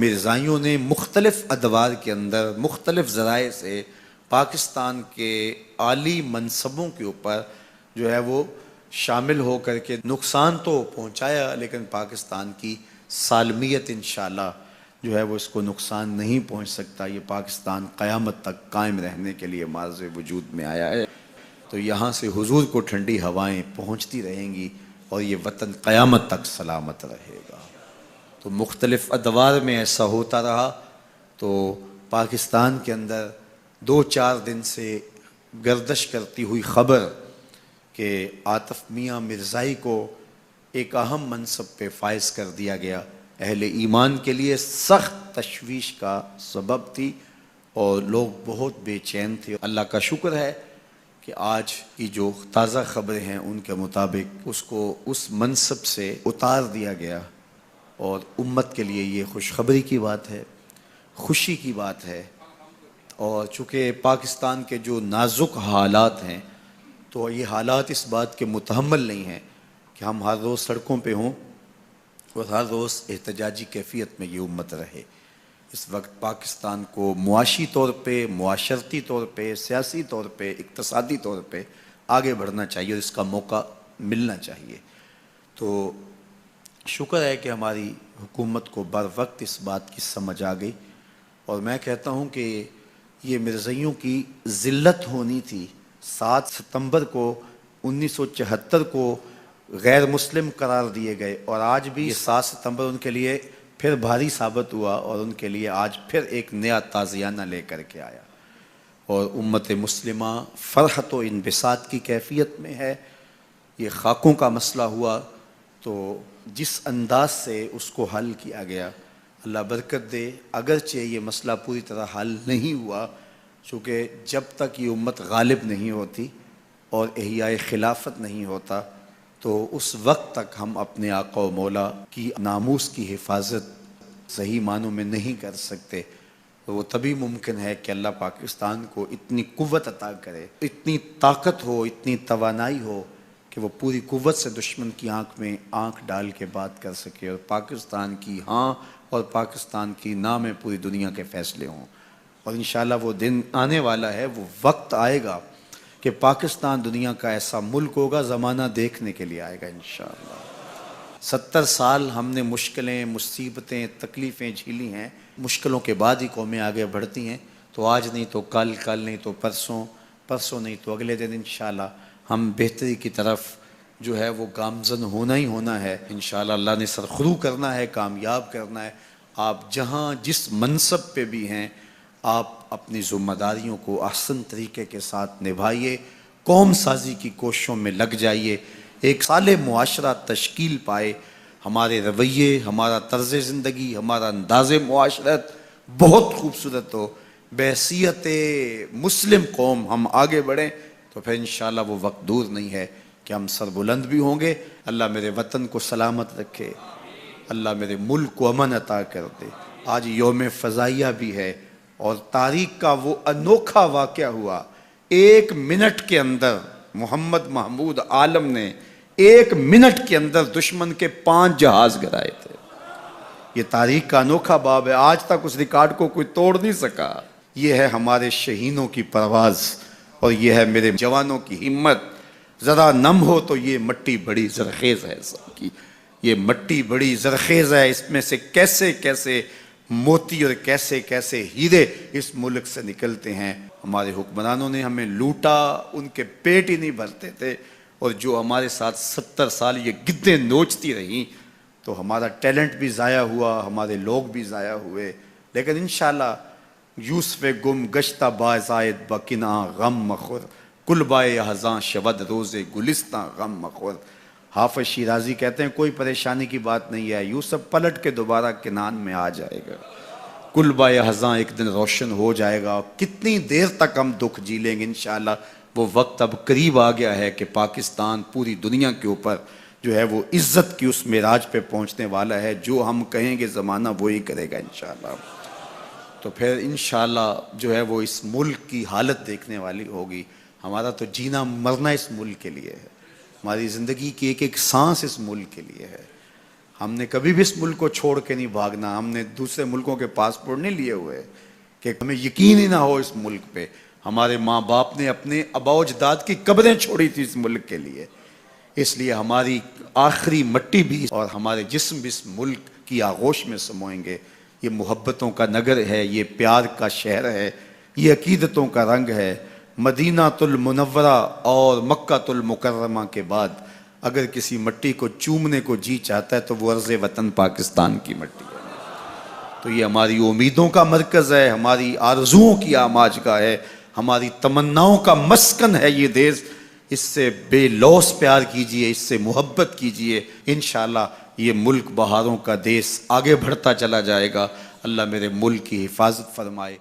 مرزائیوں نے مختلف ادوار کے اندر مختلف ذرائع سے پاکستان کے عالی منصبوں کے اوپر جو ہے وہ شامل ہو کر کے نقصان تو پہنچایا، لیکن پاکستان کی سالمیت انشاءاللہ جو ہے وہ اس کو نقصان نہیں پہنچ سکتا۔ یہ پاکستان قیامت تک قائم رہنے کے لیے معرض وجود میں آیا ہے، تو یہاں سے حضور کو ٹھنڈی ہوائیں پہنچتی رہیں گی اور یہ وطن قیامت تک سلامت رہے گا۔ تو مختلف ادوار میں ایسا ہوتا رہا، تو پاکستان کے اندر 2-4 دن سے گردش کرتی ہوئی خبر کہ عاطف میاں مرزائی کو ایک اہم منصب پہ فائز کر دیا گیا، اہل ایمان کے لیے سخت تشویش کا سبب تھی اور لوگ بہت بے چین تھے۔ اللہ کا شکر ہے کہ آج کی جو تازہ خبریں ہیں ان کے مطابق اس کو اس منصب سے اتار دیا گیا، اور امت کے لیے یہ خوشخبری کی بات ہے، خوشی کی بات ہے۔ اور چونکہ پاکستان کے جو نازک حالات ہیں، تو یہ حالات اس بات کے متحمل نہیں ہیں کہ ہم ہر روز سڑکوں پہ ہوں اور ہر روز احتجاجی کیفیت میں یہ امت رہے۔ اس وقت پاکستان کو معاشی طور پہ، معاشرتی طور پہ، سیاسی طور پہ، اقتصادی طور پہ آگے بڑھنا چاہیے اور اس کا موقع ملنا چاہیے۔ تو شکر ہے کہ ہماری حکومت کو بر وقت اس بات کی سمجھ آ گئی، اور میں کہتا ہوں کہ یہ مرزائیوں کی ذلت ہونی تھی۔ 7 ستمبر کو 1974 کو غیر مسلم قرار دیے گئے، اور آج بھی یہ 7 ستمبر ان کے لیے پھر بھاری ثابت ہوا، اور ان کے لیے آج پھر ایک نیا تازیانہ لے کر کے آیا، اور امت مسلمہ فرحت و انبساط کی کیفیت میں ہے۔ یہ خاکوں کا مسئلہ ہوا تو جس انداز سے اس کو حل کیا گیا، اللہ برکت دے۔ اگرچہ یہ مسئلہ پوری طرح حل نہیں ہوا، چونکہ جب تک یہ امت غالب نہیں ہوتی اور احیاء خلافت نہیں ہوتا، تو اس وقت تک ہم اپنے آقا و مولا کی ناموس کی حفاظت صحیح معنوں میں نہیں کر سکتے۔ وہ تبھی ممکن ہے کہ اللہ پاکستان کو اتنی قوت عطا کرے، اتنی طاقت ہو، اتنی توانائی ہو کہ وہ پوری قوت سے دشمن کی آنکھ میں آنکھ ڈال کے بات کر سکے، اور پاکستان کی ہاں اور پاکستان کی نہ میں پوری دنیا کے فیصلے ہوں۔ اور انشاءاللہ وہ دن آنے والا ہے، وہ وقت آئے گا کہ پاکستان دنیا کا ایسا ملک ہوگا، زمانہ دیکھنے کے لیے آئے گا انشاءاللہ۔ 70 سال ہم نے مشکلیں، مصیبتیں، تکلیفیں جھیلی ہیں، مشکلوں کے بعد ہی قومیں آگے بڑھتی ہیں۔ تو آج نہیں تو کل، کل نہیں تو پرسوں، پرسوں نہیں تو اگلے دن انشاءاللہ ہم بہتری کی طرف جو ہے وہ گامزن ہونا ہی ہونا ہے انشاءاللہ۔ اللہ نے سرخرو کرنا ہے، کامیاب کرنا ہے۔ آپ جہاں جس منصب پہ بھی ہیں، آپ اپنی ذمہ داریوں کو احسن طریقے کے ساتھ نبھائیے، قوم سازی کی کوششوں میں لگ جائیے، ایک صالح معاشرہ تشکیل پائے، ہمارے رویے، ہمارا طرز زندگی، ہمارا انداز معاشرت بہت خوبصورت ہو، بحیثیت مسلم قوم ہم آگے بڑھیں، تو پھر انشاءاللہ وہ وقت دور نہیں ہے کہ ہم سر بلند بھی ہوں گے۔ اللہ میرے وطن کو سلامت رکھے، اللہ میرے ملک کو امن عطا کر دے۔ آج یوم فضائیہ بھی ہے، اور تاریخ کا وہ انوکھا واقعہ ہوا، 1 منٹ کے اندر محمد محمود عالم نے 1 منٹ کے اندر دشمن کے 5 جہاز گرائے تھے۔ یہ تاریخ کا انوکھا باب ہے، آج تک اس ریکارڈ کو کوئی توڑ نہیں سکا۔ یہ ہے ہمارے شہینوں کی پرواز، اور یہ ہے میرے جوانوں کی ہمت۔ ذرا نم ہو تو یہ مٹی بڑی زرخیز ہے، صاحب کی یہ مٹی بڑی زرخیز ہے، اس میں سے کیسے کیسے موتی اور کیسے کیسے ہیرے اس ملک سے نکلتے ہیں۔ ہمارے حکمرانوں نے ہمیں لوٹا، ان کے پیٹ ہی نہیں بھرتے تھے، اور جو ہمارے ساتھ 70 سال یہ گدیں نوچتی رہیں، تو ہمارا ٹیلنٹ بھی ضائع ہوا، ہمارے لوگ بھی ضائع ہوئے۔ لیکن انشاءاللہ یوسف گم گشتہ بازائد بکناں غم مخور، کل بائے ہزاں شود روز گلستاں غم مخور۔ حافظ شیرازی کہتے ہیں کوئی پریشانی کی بات نہیں ہے، یوسف پلٹ کے دوبارہ کنان میں آ جائے گا، کل بائے ہزاں ایک دن روشن ہو جائے گا۔ کتنی دیر تک ہم دکھ جی لیں گے، انشاءاللہ وہ وقت اب قریب آ گیا ہے کہ پاکستان پوری دنیا کے اوپر جو ہے وہ عزت کی اس معراج پہ پہنچنے والا ہے۔ جو ہم کہیں گے زمانہ وہی کرے گا انشاءاللہ۔ تو پھر انشاءاللہ جو ہے وہ اس ملک کی حالت دیکھنے والی ہوگی۔ ہمارا تو جینا مرنا اس ملک کے لیے ہے، ہماری زندگی کی ایک ایک سانس اس ملک کے لیے ہے۔ ہم نے کبھی بھی اس ملک کو چھوڑ کے نہیں بھاگنا. ہم نے دوسرے ملکوں کے پاسپورٹ نہیں لیے ہوئے کہ ہمیں یقین ہی نہ ہو اس ملک پہ. ہمارے ماں باپ نے اپنے آباء و اجداد کی قبریں چھوڑی تھی اس ملک کے لیے. اس لیے ہماری آخری مٹی بھی اور ہمارے جسم بھی اس ملک کی آغوش میں سموئیں گے. یہ محبتوں کا نگر ہے, یہ پیار کا شہر ہے, یہ عقیدتوں کا رنگ ہے. مدینہ المنورہ اور مکہ المکرمہ کے بعد اگر کسی مٹی کو چومنے کو جی چاہتا ہے تو وہ عرض وطن پاکستان کی مٹی ہے. تو یہ ہماری امیدوں کا مرکز ہے, ہماری آرزوؤں کی آماجگاہ ہے, ہماری تمناؤں کا مسکن ہے یہ دیس. اس سے بے لوث پیار کیجئے, اس سے محبت کیجئے. انشاءاللہ یہ ملک بہاروں کا دیس آگے بڑھتا چلا جائے گا. اللہ میرے ملک کی حفاظت فرمائے.